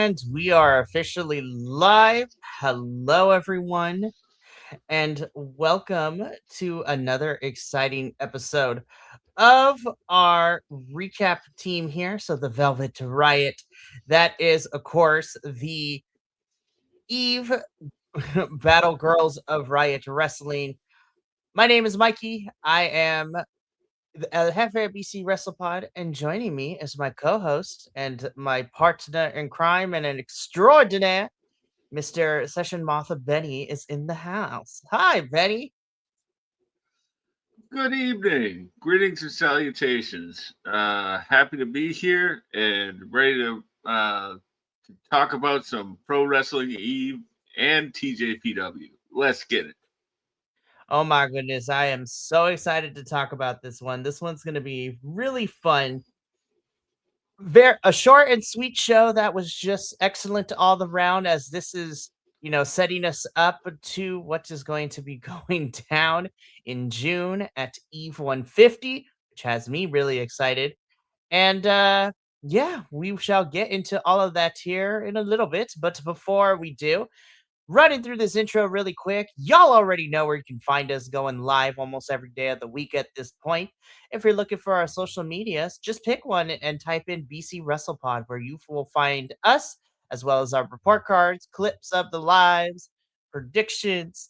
And we are officially live. Hello, everyone, and welcome to another exciting episode of our recap team here. So, the Velvet Riot. That is, of course, the Eve Battle Girls of Riot Wrestling. My name is Mikey. I am El Jefe BC WrestlePod, and joining me is my co-host and my partner in crime and an extraordinaire, Mr. Session Martha Benny is in the house. Hi, Benny. Good evening. Greetings and salutations. Happy to be here and ready to talk about some Pro Wrestling Eve and TJPW. Let's get it. Oh my goodness, I am so excited to talk about this one. This one's going to be really fun. Very a short and sweet show that was just excellent all around, as this is, setting us up to what is going to be going down in June at Eve 150, which has me really excited. And yeah, we shall get into all of that here in a little bit. But before we do, running through this intro really quick, y'all already know where you can find us going live almost every day of the week at this point. If you're looking for our social medias, just pick one and type in BC WrestlePod, where you will find us as well as our report cards, clips of the lives, predictions,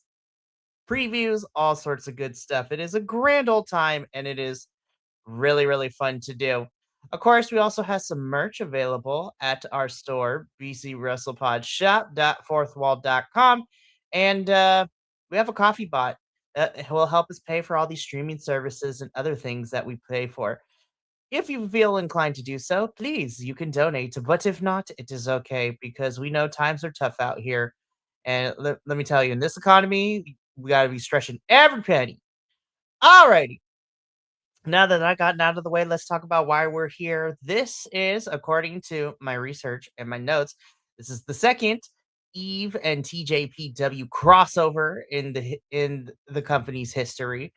previews, all sorts of good stuff. It is a grand old time, and it is really, really fun to do. Of course, we also have some merch available at our store, bcwrestlepodshop.fourthwall.com. And we have a coffee bot that will help us pay for all these streaming services and other things that we pay for. If you feel inclined to do so, please, you can donate. But if not, it is okay, because we know times are tough out here. And let me tell you, in this economy, we got to be stretching every penny. Alrighty, now that I gotten out of the way, let's talk about why we're here. This is, according to my research and my notes, this is the second Eve and TJPW crossover in the company's history,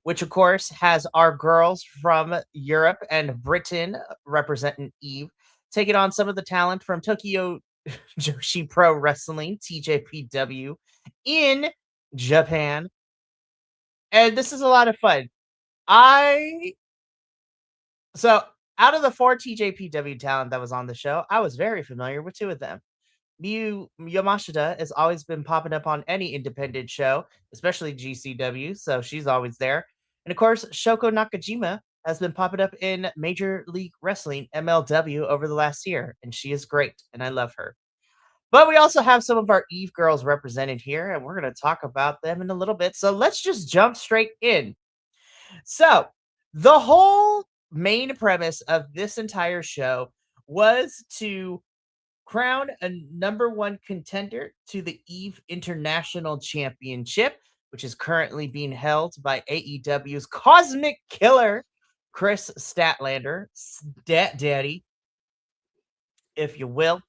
which of course has our girls from Europe and Britain representing Eve, taking on some of the talent from Tokyo Joshi Pro Wrestling (TJPW) in Japan. And this is a lot of fun. I So, out of the 4 TJPW talent that was on the show, I was very familiar with 2 of them. Miyu Yamashita has always been popping up on any independent show, especially GCW, so she's always there. And of course, Shoko Nakajima has been popping up in Major League Wrestling MLW over the last year, and she is great, and I love her. But we also have some of our Eve girls represented here, and we're going to talk about them in a little bit. So let's just jump straight in. So, the whole main premise of this entire show was to crown a number one contender to the Eve International Championship, which is currently being held by AEW's Cosmic Killer, Chris Statlander, Stat Daddy, if you will.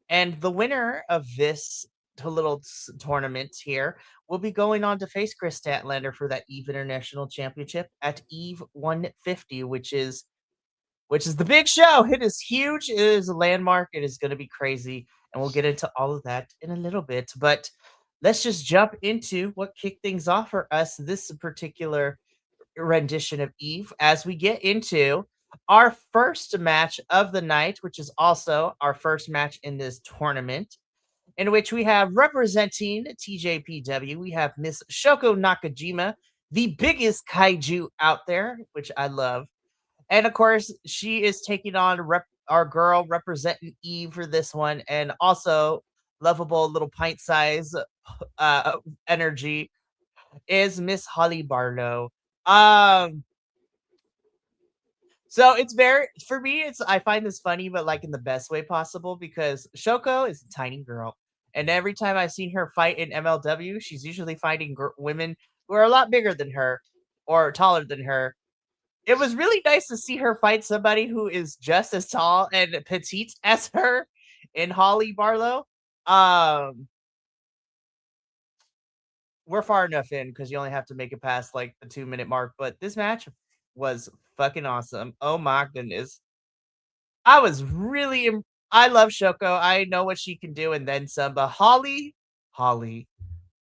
And the winner of this little tournament here will be going on to face Chris Statlander for that Eve International Championship at Eve 150, which is the big show. It is huge. It is a landmark. It is going to be crazy, and we'll get into all of that in a little bit. But let's just jump into what kicked things off for us this particular rendition of Eve as we get into our first match of the night, which is also our first match in this tournament, in which we have representing TJPW, we have Miss Shoko Nakajima, the biggest kaiju out there, which I love. And of course, she is taking on our girl representing Eve for this one, and also lovable little pint size energy is Miss Holly Barlow. Um, so it's very, for me, it's, I find this funny, but like in the best way possible, because Shoko is a tiny girl, and every time I've seen her fight in MLW, she's usually fighting women who are a lot bigger than her or taller than her. It was really nice to see her fight somebody who is just as tall and petite as her in Holly Barlow. Um, we're far enough in because you only have to make it past like the 2 minute mark. But this match was fucking awesome. Oh my goodness. I was really I love Shoko. I know what she can do and then some. But Holly,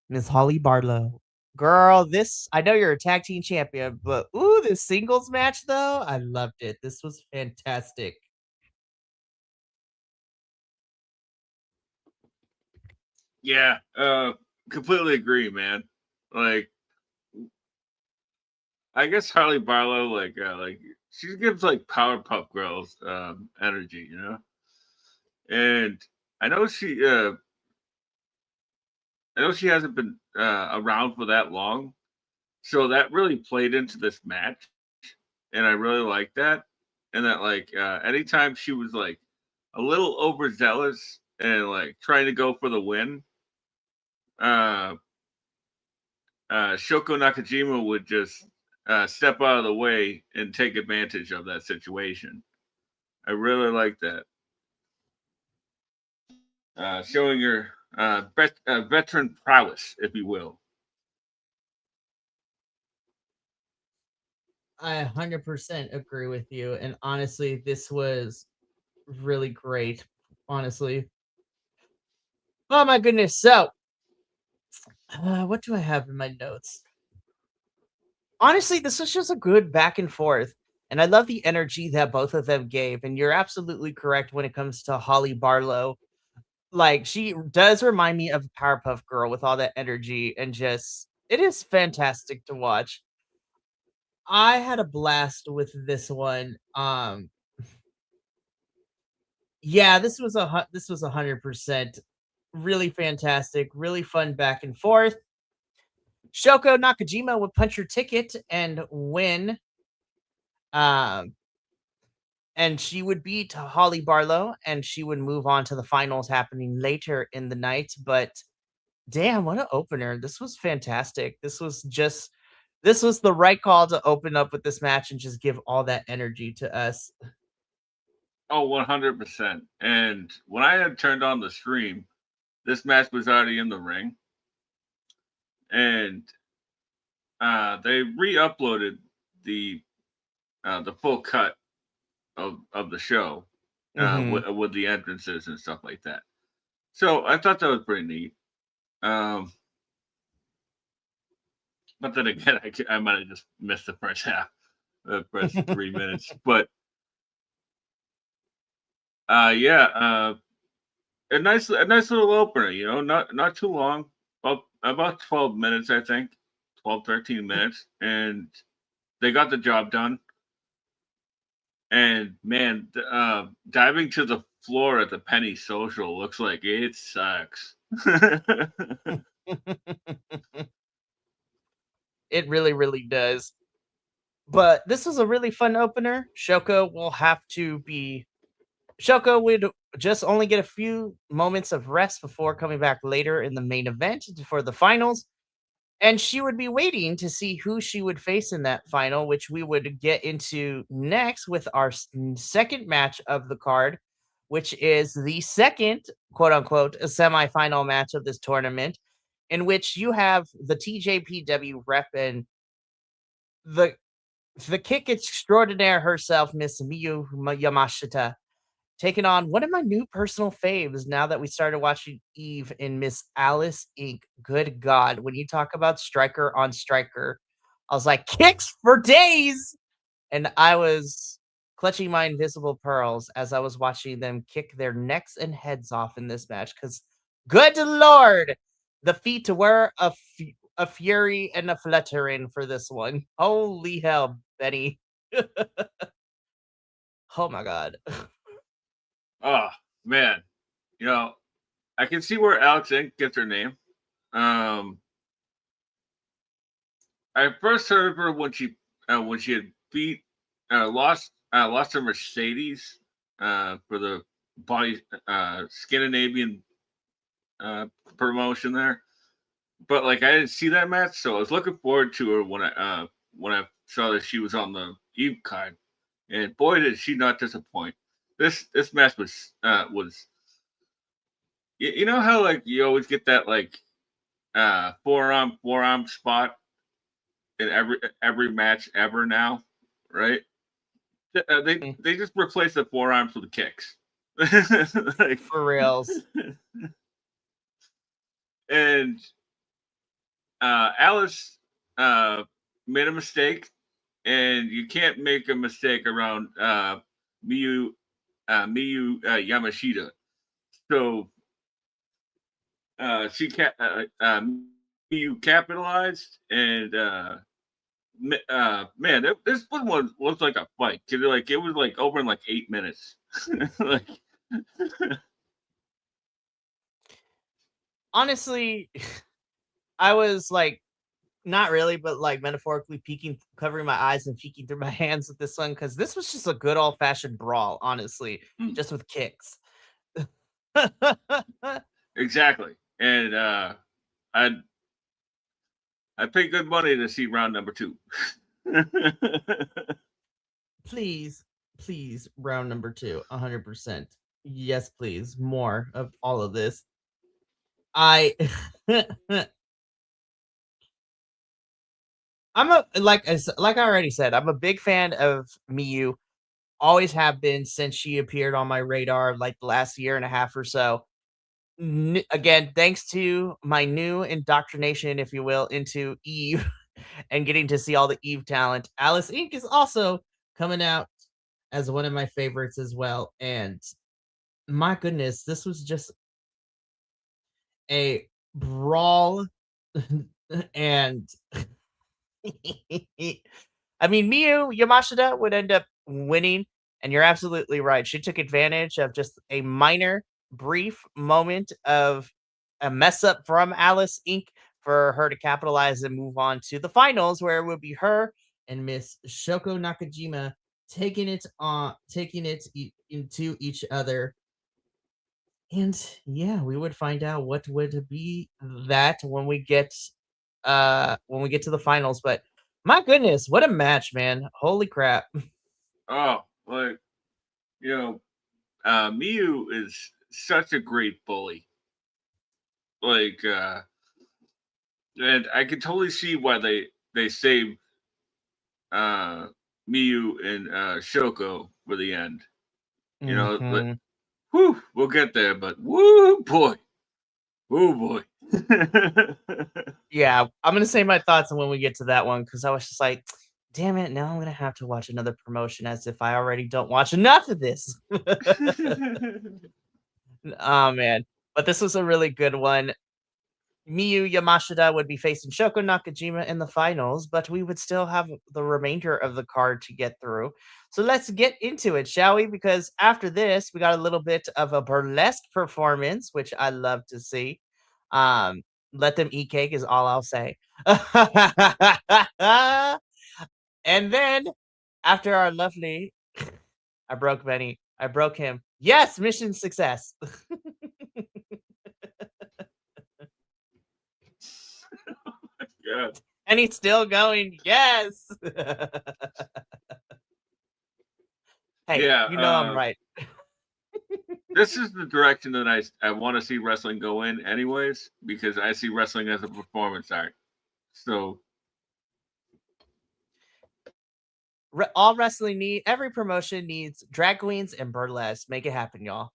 Miss Holly Barlow. Girl, this I know you're a tag team champion, but ooh, this singles match though, I loved it. This was fantastic. Yeah, completely agree, man. Like, I guess Harley Barlow, like she gives like Powerpuff Girls energy, you know. And I know I know she hasn't been around for that long, so that really played into this match, and I really like that. And that like anytime she was like a little overzealous and like trying to go for the win, uh, Shoko Nakajima would just step out of the way and take advantage of that situation. I really like that, showing your veteran prowess, if you will. I 100% agree with you. And honestly, this was really great. Honestly. Oh my goodness. So, what do I have in my notes? Honestly, this was just a good back and forth. And I love the energy that both of them gave. And you're absolutely correct when it comes to Holly Barlow. Like, she does remind me of Powerpuff Girl with all that energy and just it is fantastic to watch. I had a blast with this one. Yeah, this was 100% really fantastic, really fun back and forth. Shoko Nakajima would punch her ticket and win. Um, and she would beat Holly Barlow, and she would move on to the finals happening later in the night. But damn, what an opener! This was fantastic. This was the right call to open up with this match and just give all that energy to us. Oh, 100%. And when I had turned on the stream, this match was already in the ring, and they re-uploaded the the full cut of the show Hmm. with the entrances and stuff like that. So I thought that was pretty neat. Um, but then again, I might have just missed the first half, the first 3 minutes. But yeah, a nice little opener. You know, not too long, about 12 minutes, I think, 12, 13 minutes, and they got the job done. And man, diving to the floor at the Penny Social looks like it sucks. It really, really does. But this was a really fun opener. Shoko would just only get a few moments of rest before coming back later in the main event for the finals. And she would be waiting to see who she would face in that final, which we would get into next with our second match of the card, which is the second quote unquote semifinal match of this tournament, in which you have the TJPW rep and the the kick extraordinaire herself, Miss Miyu Yamashita, taking on one of my new personal faves now that we started watching Eve in Miss Alice Inc. Good God, when you talk about striker on striker, I was like, kicks for days. And I was clutching my invisible pearls as I was watching them kick their necks and heads off in this match. Because, good Lord, the feet were a fury and a fluttering for this one. Holy hell, Benny. Oh my God. Oh man, you know, I can see where Alex Inc. gets her name. Um, I first heard of her when she had beat lost to Mercedes for the body Scandinavian uh, promotion there. But like I didn't see that match, so I was looking forward to her when I saw that she was on the Eve card, and boy did she not disappoint. This match was you know how like you always get that like forearm spot in every match ever now, right? They just replace the forearms with the kicks. Like, For reals. and Alice uh, made a mistake, and you can't make a mistake around Miyu Yamashita. So Miyu capitalized, and man, this one was like a fight. 'Cause, like, it was like over in like 8 minutes. Like, Honestly, I was like, not really, but like metaphorically peeking, covering my eyes and peeking through my hands with this one because this was just a good old fashioned brawl, honestly, mm, just with kicks. exactly. And I I paid good money to see round number two. Please, please, round number two, 100%. Yes, please, more of all of this. I, I'm a like I already said, I'm a big fan of Miyu. Always have been since she appeared on my radar like the last year and a half or so. Again, thanks to my new indoctrination, if you will, into Eve and getting to see all the Eve talent. Alice Inc. is also coming out as one of my favorites as well. And my goodness, this was just a brawl. And I mean, Miyu Yamashita would end up winning, and you're absolutely right. She took advantage of just a minor, brief moment of a mess up from Alice Inc. for her to capitalize and move on to the finals, where it would be her and Miss Shoko Nakajima taking it into each other. And yeah, we would find out what would be that when we get to the finals. But my goodness, what a match, man. Holy crap. Oh, like, you know, Miyu is such a great bully. Like, and I can totally see why they saved uh Miyu and Shoko for the end. You know, but Hmm. whew, we'll get there. But woo boy, woo boy. Yeah, I'm gonna say my thoughts when we get to that one because I was just like, damn it, now I'm gonna have to watch another promotion as if I already don't watch enough of this. Oh man. But this was a really good one. Miyu Yamashita would be facing Shoko Nakajima in the finals, but we would still have the remainder of the card to get through. So let's get into it, shall we? Because after this, we got a little bit of a burlesque performance, which I love to see. Um, Let them eat cake is all I'll say. And then after our lovely, I broke Benny. I broke him. Yes, mission success. Yeah, And he's still going. Yes. Hey, yeah. you know I'm right. This is the direction that I want to see wrestling go in, anyways, because I see wrestling as a performance art. So All wrestling every promotion needs drag queens and burlesque. Make it happen, y'all.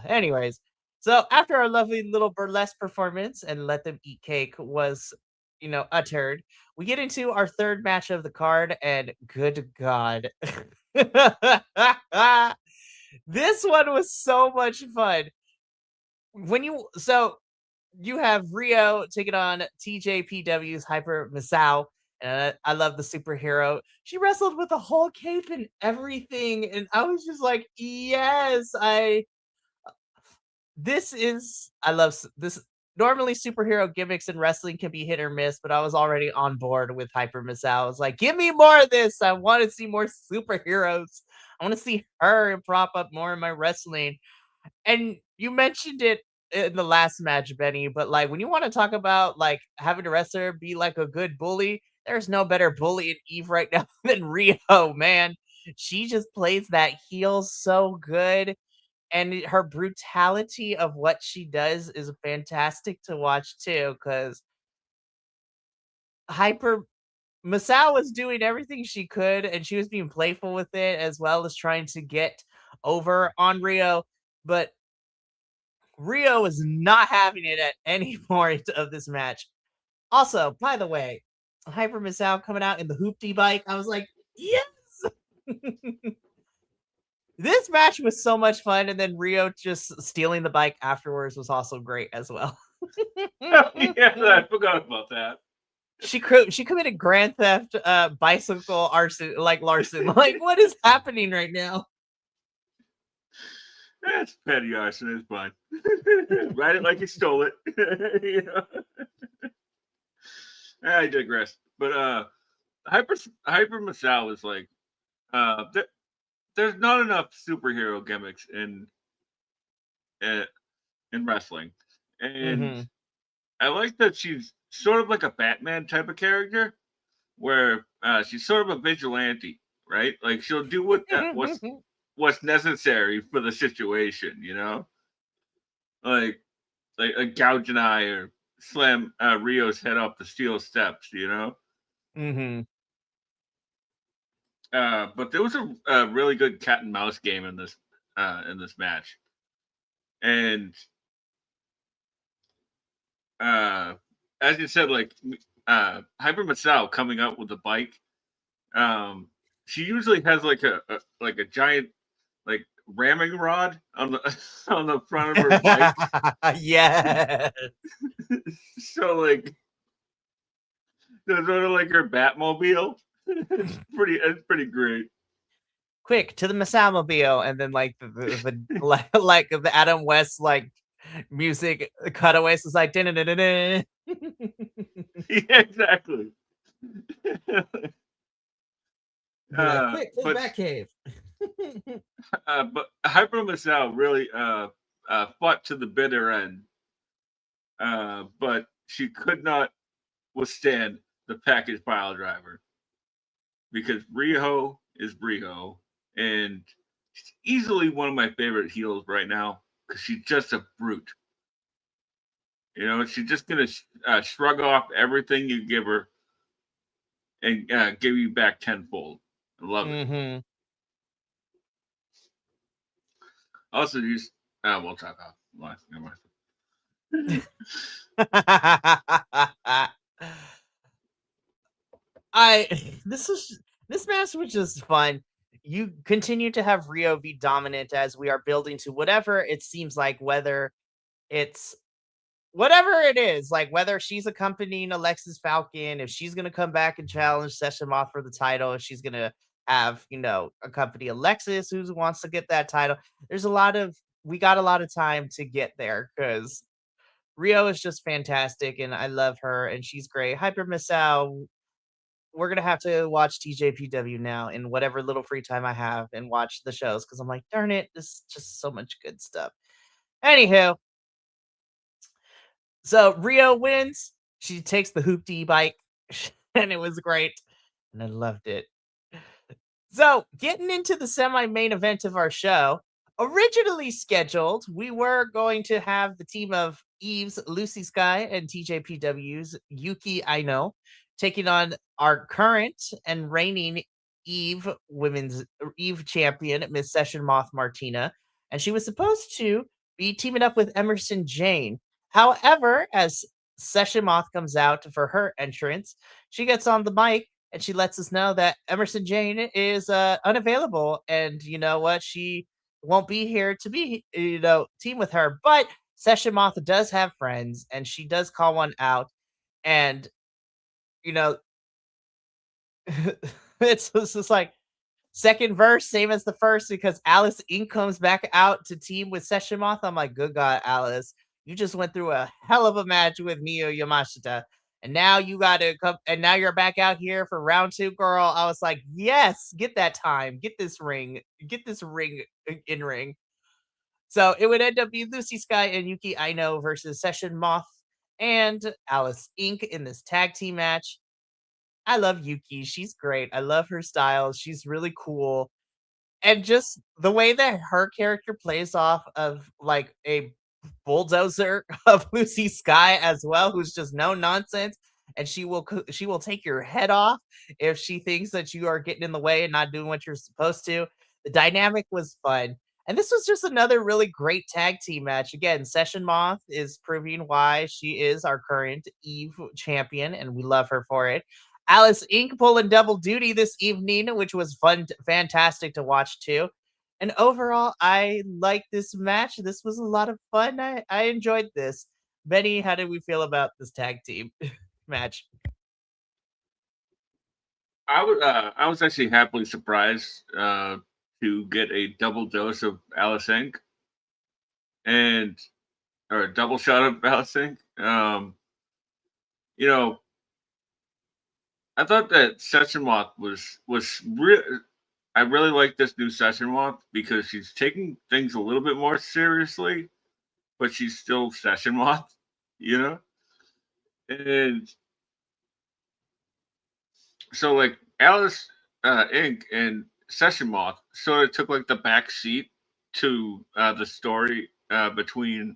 Anyways, so after our lovely little burlesque performance and let them eat cake was, uttered, we get into our third match of the card, and good God. This one was so much fun. You have Rio taking on TJPW's Hyper Misao. And I love the superhero. She wrestled with a whole cape and everything. And I was just like, yes, I love this. Normally, superhero gimmicks in wrestling can be hit or miss, but I was already on board with Hyper Misao. I was like, give me more of this. I want to see more superheroes. I want to see her prop up more in my wrestling. And you mentioned it in the last match, Benny, but like when you want to talk about like having a wrestler be like a good bully, there's no better bully in Eve right now than Rio, man. She just plays that heel so good. And her brutality of what she does is fantastic to watch too. Cause Hyper Masao was doing everything she could, and she was being playful with it as well as trying to get over on Rio. But Rio was not having it at any point of this match. Also, by the way, Hyper Misao coming out in the hoopty bike. I was like, yes! This match was so much fun, and then Rio just stealing the bike afterwards was also great as well. Yeah, I forgot about that. She committed grand theft, bicycle arson, like larcen. Like, what is happening right now? That's petty arson. It's fine. Write it like you stole it. You know? I digress. But Hyper Masao is like there's not enough superhero gimmicks uh, in wrestling, and Mhm. I like that she's sort of like a Batman type of character, where she's sort of a vigilante, right? Like she'll do what's necessary for the situation, you know, like like gouge an eye or slam Rio's head up the steel steps, you know. Mhm. But there was a really good cat and mouse game in this match, and uh, as you said, like Hyper Masao coming up with the bike. Um, she usually has like a giant like ramming rod on the on the front of her bike. Yes. So like there's sort of like her Batmobile. It's pretty great. Quick to the Masamobile, and then like the like the Adam West like music cutaways is like "Dun-dun-dun-dun-dun." Yeah, exactly. Be like, quick to the But Batcave. but Hyper Masao really fought to the bitter end, but she could not withstand the package pile driver because Riho is Riho, and she's easily one of my favorite heels right now because she's just a brute. You know, she's just gonna shrug off everything you give her and give you back tenfold. I love it. Mhm. Also, use we'll talk off. Never mind. I this match was just fun. You continue to have Rio be dominant as we are building to whatever it seems like, whether it's whatever it is, like whether she's accompanying Alexis Falcon, if she's gonna come back and challenge Session Moth for the title, if she's gonna have, accompany Alexis who wants to get that title. There's a lot of we got a lot of time to get there because Rio is just fantastic and I love her and she's great. Hyper Misao, we're gonna have to watch TJPW now in whatever little free time I have and watch the shows because I'm like, darn it, this is just so much good stuff. Anywho, so Rio wins. She takes the hoopty bike, and it was great, and I loved it. So, getting into the semi main event of our show, originally scheduled, we were going to have the team of Eve's Lucy Sky and TJPW's Yuki Aino taking on our current and reigning Eve champion, Miss Session Moth Martina. And she was supposed to be teaming up with Emerson Jane. However, as Session Moth comes out for her entrance, she gets on the mic and she lets us know that Emerson Jane is unavailable, and you know what, she won't be here to be team with her. But Session Moth does have friends, and she does call one out, and you know it's just like second verse, same as the first, because Alice Inc. comes back out to team with Session Moth. I'm like, good God, Alice, you just went through a hell of a match with Mio Yamashita. And now you got to come, and now you're back out here for round two, girl. I was like, yes, get that time, get this ring in ring. So it would end up being Lucy Sky and Yuki Aino versus Session Moth and Alice Inc. in this tag team match. I love Yuki. She's great. I love her style. She's really cool, and just the way that her character plays off of like a bulldozer of Lucy Sky as well, who's just no nonsense. and she will take your head off if she thinks that you are getting in the way and not doing what you're supposed to. The dynamic was fun. And this was just another really great tag team match. Again, Session Moth is proving why she is our current Eve champion, and we love her for it. Alice Inc. pulling double duty this evening, which was fun, fantastic to watch too. And overall, I like this match. This was a lot of fun. I enjoyed this. Benny, how did we feel about this tag team match? I was actually happily surprised to get a double dose of Alice Inc. and or a double shot of Alice Inc. You know, I thought that Session Moth was real. I really like this new Session Moth because she's taking things a little bit more seriously, but she's still Session Moth, you know. And so like Alice Inc. and Session Moth sort of took like the back seat to the story between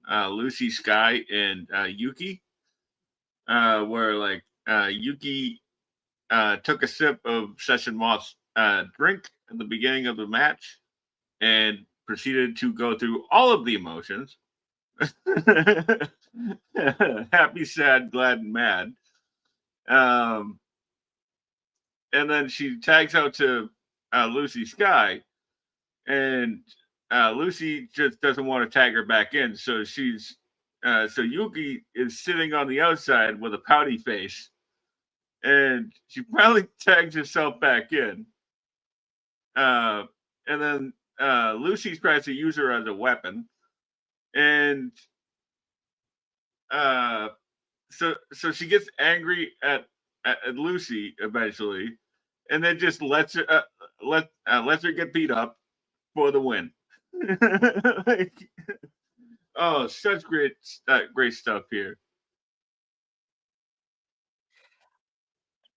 Lucy Sky and Yuki, where like Yuki took a sip of Session Moth's drink at the beginning of the match and proceeded to go through all of the emotions happy, sad, glad, and mad. Um, and then she tags out to Lucy Sky, and Lucy just doesn't want to tag her back in. So Yuki is sitting on the outside with a pouty face, and she finally tags herself back in. Uh, and then Lucy tries to use her as a weapon, and uh, so she gets angry at Lucy eventually, and then just lets her get beat up for the win. Like, oh, such great stuff here.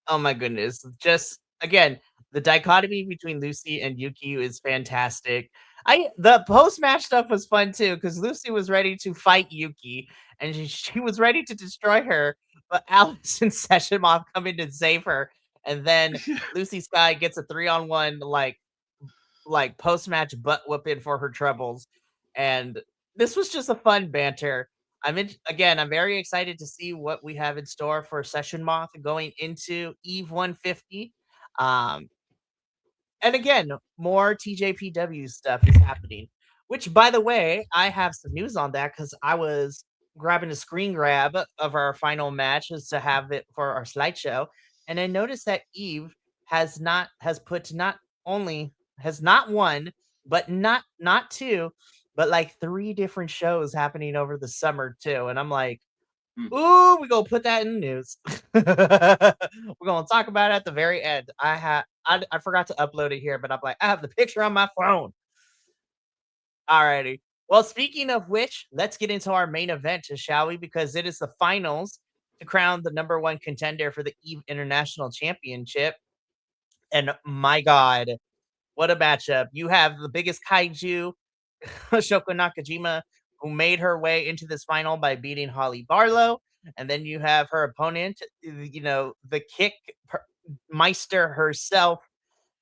Oh my goodness. Just again, the dichotomy between Lucy and Yuki is fantastic. I the post-match stuff was fun too because Lucy was ready to fight Yuki and she was ready to destroy her, but Alice and Session Moth come in to save her. And then Lucy Sky gets a 3-on-1 like post-match butt whooping for her troubles. And this was just a fun banter. I'm very excited to see what we have in store for Session Moth going into Eve 150. Um, and again, more TJPW stuff is happening. Which, by the way, I have some news on that because I was grabbing a screen grab of our final match just to have it for our slideshow, and I noticed that Eve has put not only has not one, but not two, but like three different shows happening over the summer too. And I'm like, Mm. ooh, we gonna put that in the news. We're gonna talk about it at the very end. I forgot to upload it here, but I'm like, I have the picture on my phone. Alrighty. Well, speaking of which, let's get into our main event, shall we? Because it is the finals to crown the number one contender for the EVE International Championship. And my God, what a matchup. You have the biggest kaiju, Shoko Nakajima, who made her way into this final by beating Holly Barlow. And then you have her opponent, the meister herself,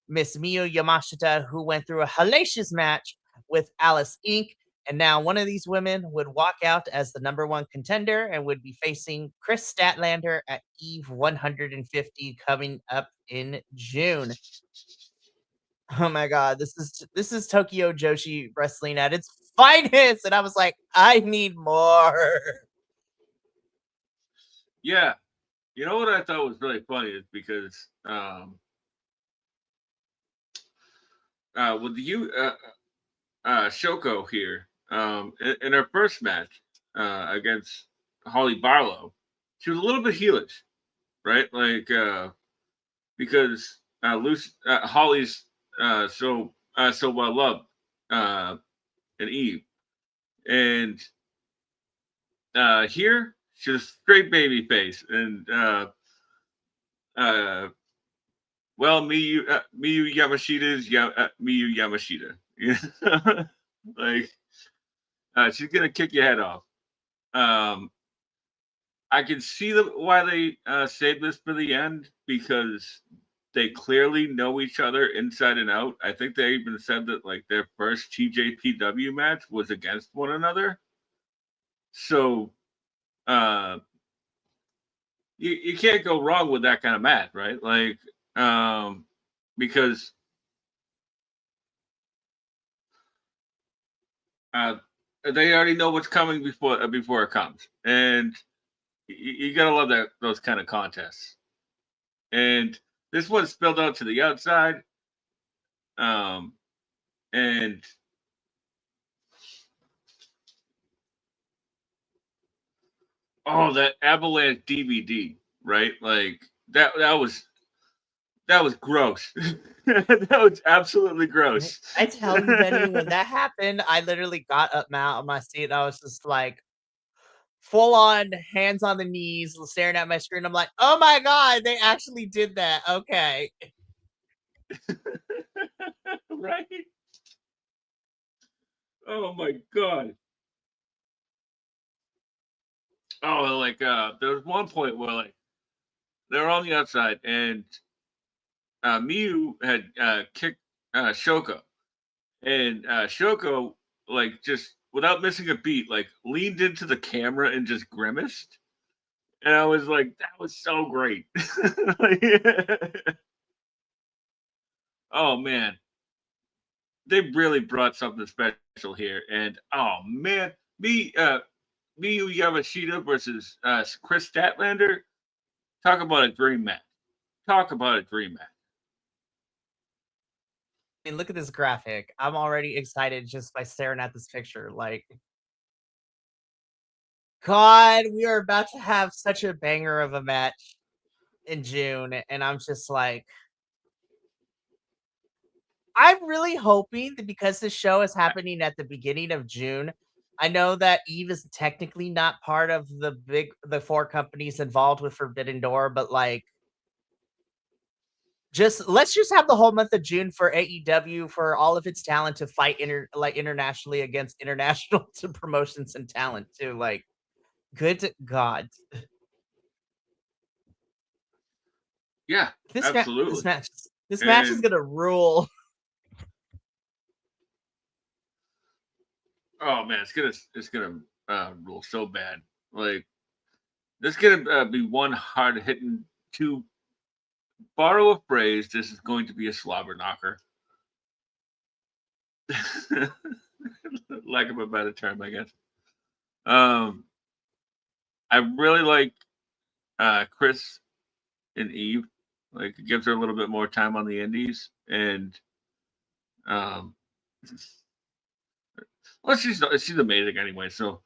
Miss Miyu Yamashita, who went through a hellacious match with Alice Inc. And now one of these women would walk out as the number one contender and would be facing Chris Statlander at Eve 150 coming up in June. Oh my god, this is Tokyo Joshi wrestling at its finest, and I was like, I need more. Yeah, you know what I thought was really funny is because with you Shoko here in her first match against Holly Barlow, she was a little bit heelish, right? Like because Holly's so well loved in Eve, and here she's straight baby face, and uh, well, Miyu Yamashita's Miyu Yamashita. Yeah. Like she's gonna kick your head off. Um, I can see why they saved this for the end because they clearly know each other inside and out. I think they even said that like their first TJPW match was against one another. So uh you can't go wrong with that kind of match, right? Like because uh they already know what's coming before it comes. And you gotta love that those kind of contests. And this one spilled out to the outside. Um and oh, that Avalanche DVD, right? Like that was gross. That was absolutely gross. I tell you, Benny, when that happened, I literally got up out of my seat. And I was just like full on hands on the knees, staring at my screen. I'm like, oh my god, they actually did that. Okay. Right? Oh my god. Oh, like there was one point where like they were on the outside and Miyu had kicked Shoko, and Shoko like just without missing a beat, like leaned into the camera and just grimaced, and I was like, that was so great. Like, oh man, they really brought something special here, and oh man, Miyu Yamashita versus Chris Statlander. Talk about a dream match. Talk about a dream match. I mean, look at this graphic. I'm already excited just by staring at this picture. Like, God, we are about to have such a banger of a match in June, and I'm just like, I'm really hoping that because this show is happening at the beginning of June, I know that Eve is technically not part of the four companies involved with Forbidden Door, but like just let's just have the whole month of June for AEW for all of its talent to fight internationally against international to promotions and talent too. Like, good God, Yeah, this match, this absolutely. match, this match is And gonna rule. oh man, it's gonna rule so bad. Like this gonna be one hard hitting. To borrow a phrase, this is going to be a slobber knocker. Lack of a better term, I guess. Um, I really like Chris and Eve. Like it gives her a little bit more time on the indies, and um, well, she's amazing anyway. So,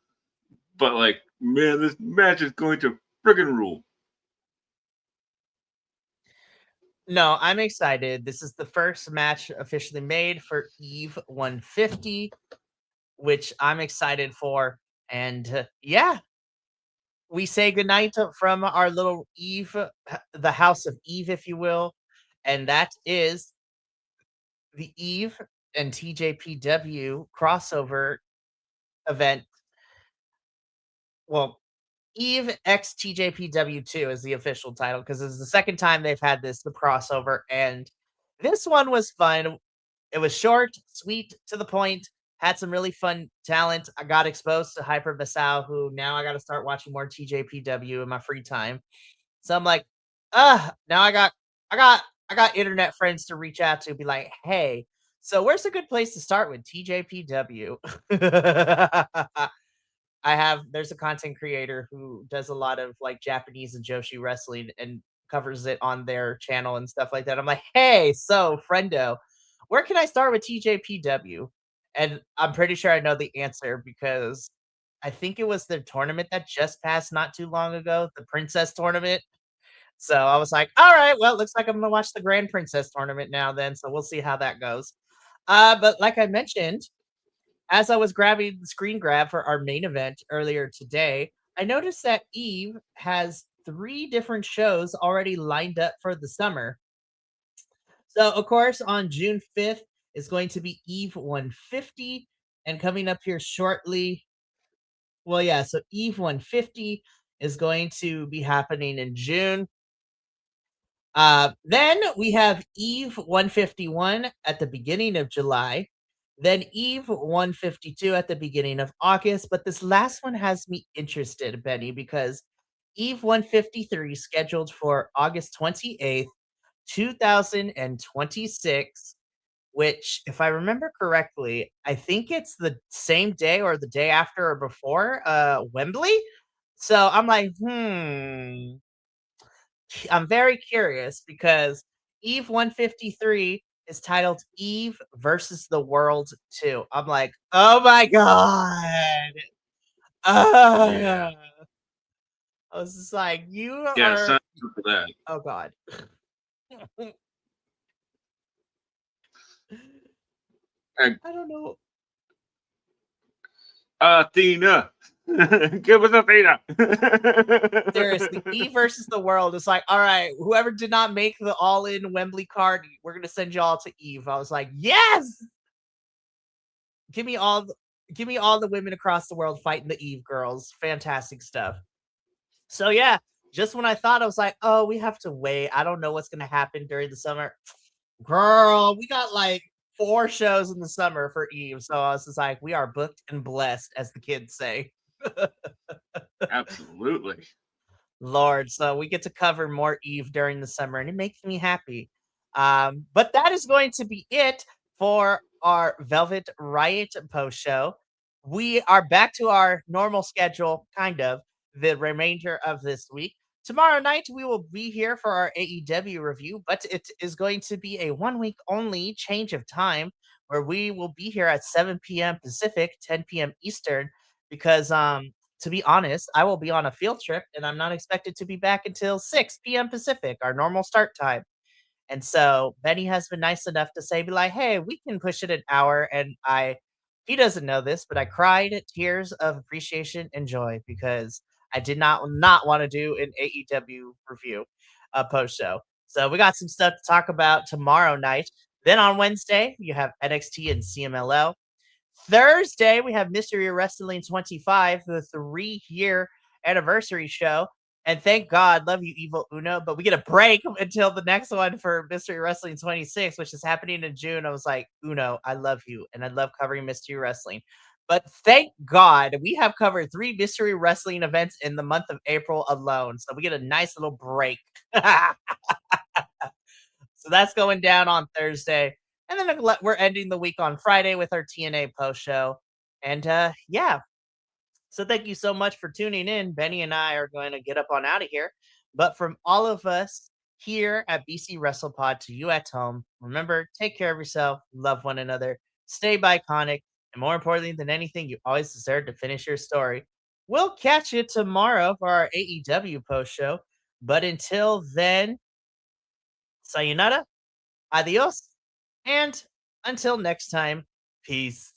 but like, man, this match is going to friggin' rule. No, I'm excited. This is the first match officially made for Eve 150, which I'm excited for. And yeah, we say goodnight from our little Eve, the House of Eve, if you will. And that is the Eve and TJPW crossover event. Well, Eve X TJPW 2 is the official title because it's the second time they've had the crossover. And this one was fun. It was short, sweet, to the point, had some really fun talent. I got exposed to Hyper Basau, who now I got to start watching more TJPW in my free time. So I'm like, now I got internet friends to reach out to, be like, hey, so where's a good place to start with TJPW? There's a content creator who does a lot of like Japanese and Joshi wrestling and covers it on their channel and stuff like that. I'm like, hey, so friendo, where can I start with TJPW? And I'm pretty sure I know the answer because I think it was the tournament that just passed not too long ago, the Princess tournament. So I was like, all right, well, it looks like I'm gonna watch the Grand Princess tournament now then. So we'll see how that goes. But like I mentioned, as I was grabbing the screen grab for our main event earlier today, I noticed that Eve has three different shows already lined up for the summer. So, of course, on June 5th is going to be Eve 150. And coming up here shortly, well, yeah, so Eve 150. is going to be happening in June. Then we have Eve 151 at the beginning of July. Then Eve 152 at the beginning of August. But this last one has me interested, Benny, because Eve 153 scheduled for August 28th, 2026, which, if I remember correctly, I think it's the same day or the day after or before Wembley. So I'm like, I'm very curious because Eve 153 is titled Eve versus the World 2. I'm like, oh my god. Yeah. Ah. I was just like, you Yeah, sign are, up for that. oh god. And I don't know. Athena. Give us Athena. Seriously, Eve versus the World is like, all right, whoever did not make the all in Wembley card, we're going to send you all to Eve. I was like, yes, give me all, give me all the women across the world fighting the Eve girls. Fantastic stuff. So yeah, just when I thought I was like, oh, we have to wait. I don't know what's gonna happen during the summer. Girl, we got like 4 shows in the summer for Eve. So I was just like, we are booked and blessed, as the kids say. Absolutely. Lord, so we get to cover more Eve during the summer, and it makes me happy. But that is going to be it for our Velvet Riot post show. We are back to our normal schedule, kind of, the remainder of this week. Tomorrow night, we will be here for our AEW review, but it is going to be a 1 week only change of time where we will be here at 7 p.m. Pacific, 10 p.m. Eastern, because to be honest, I will be on a field trip and I'm not expected to be back until 6 p.m. Pacific, our normal start time. And so Benny has been nice enough to say, be like, hey, we can push it an hour. And he doesn't know this, but I cried tears of appreciation and joy because I did not want to do an AEW review post show. So we got some stuff to talk about tomorrow night. Then on Wednesday, you have NXT and CMLL. Thursday, we have Mystery Wrestling 25, the 3-year anniversary show. And thank God, love you, Evil Uno. But we get a break until the next one for Mystery Wrestling 26, which is happening in June. I was like, Uno, I love you. And I love covering Mystery Wrestling. But thank God, we have covered 3 Mystery Wrestling events in the month of April alone. So we get a nice little break. So that's going down on Thursday. And then we're ending the week on Friday with our TNA post show. And yeah, so thank you so much for tuning in. Benny and I are going to get up on out of here. But from all of us here at BC WrestlePod to you at home, remember, take care of yourself, love one another, stay iconic, and more importantly than anything, you always deserve to finish your story. We'll catch you tomorrow for our AEW post show. But until then, sayonara, adios, and until next time, peace.